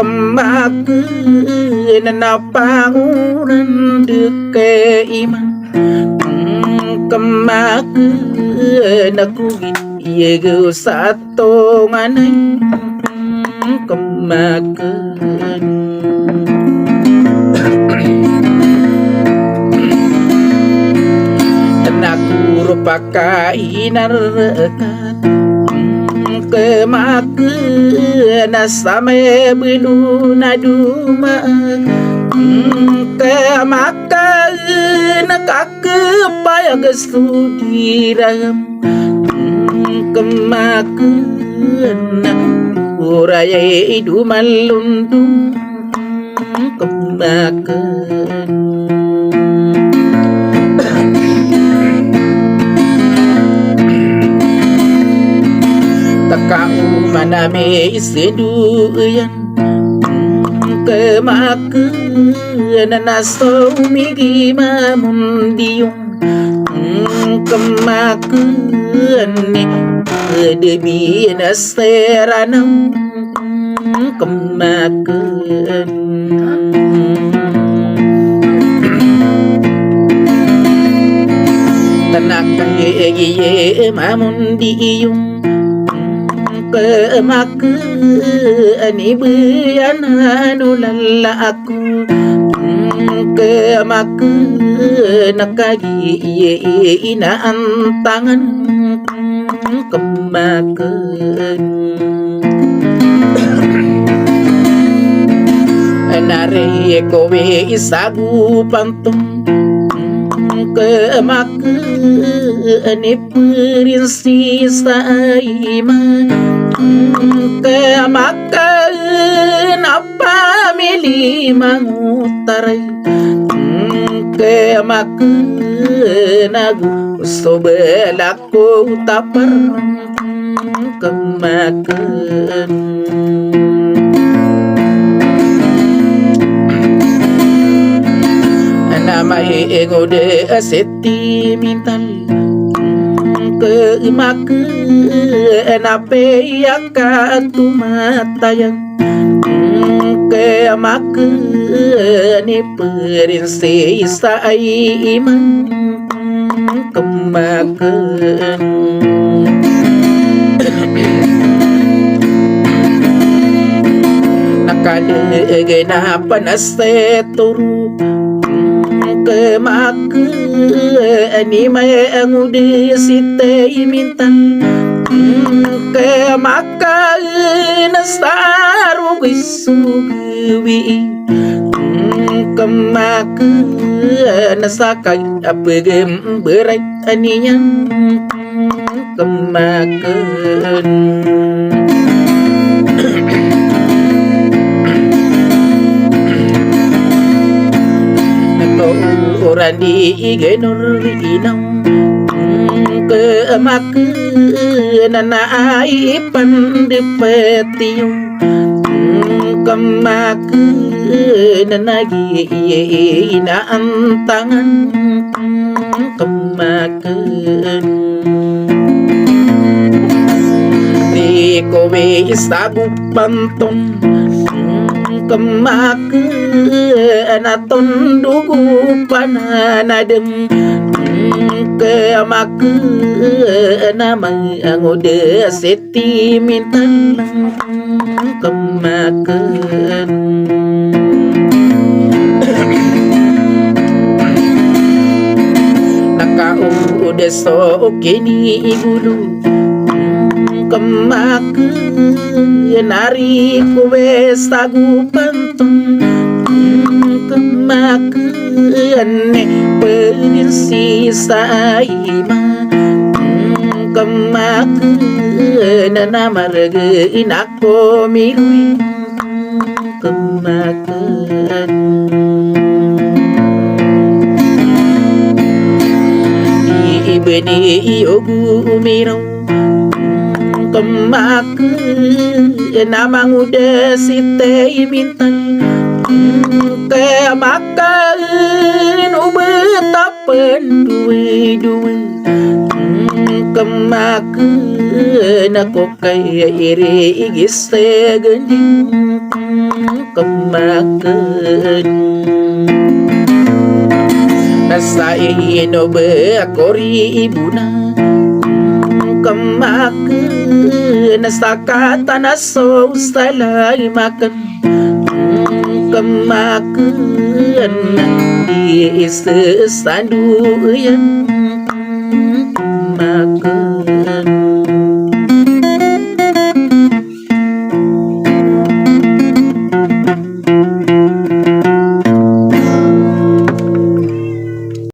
kemakeun napanguran deke iman kemakeun aku ieu satonganai kemakeun aku rupa inar rekat kemakeun same belu naduma kemakeun kakepaya geus diram kemakeun uraya idu malundung kemakeun takau maname iseduyan kemakeun naso migi mamundiyung kemakeun debi naseranam kemakeun tanakang ye mamundiyung kemakeun ibean anu lala aku kemakeun kagiina antangan kemakeun nare kowe isagu pantung kemakeun perinsi saiman kemakeun apa milih mangutarai kemakeun aku sobelaku tapar kemakeun namai ngode seti mintal kemakeun ape akan tumatayang kemakeun perinsi saiman kemakeun nakadegena panase turu kemakeun mangude site mintan kemakeun sarugisugi kemakeun sakai apegem berat anian kemakeun orang di genur inang kemakeun naipan dipetiung kemakeun nagiina antangan kemakeun di kowe isagu pantun kemakeun aton dugu pananadem kemakeun mangude seti mintan kemakeun nakau deso kini bulu kemakeun nari kowe sagu pantun kemakeun perinsi saima kemakeun namargeun aku mirui kemakeun ibeni yogu mirau kemakeun mangude site mintan kemakeun ubetapen duwe-duwe kemakeun aku kaya iri igiste gending kemakeun nasaino beakori ibuna kemakeun sakata naso salai makan kemakeun di isesandu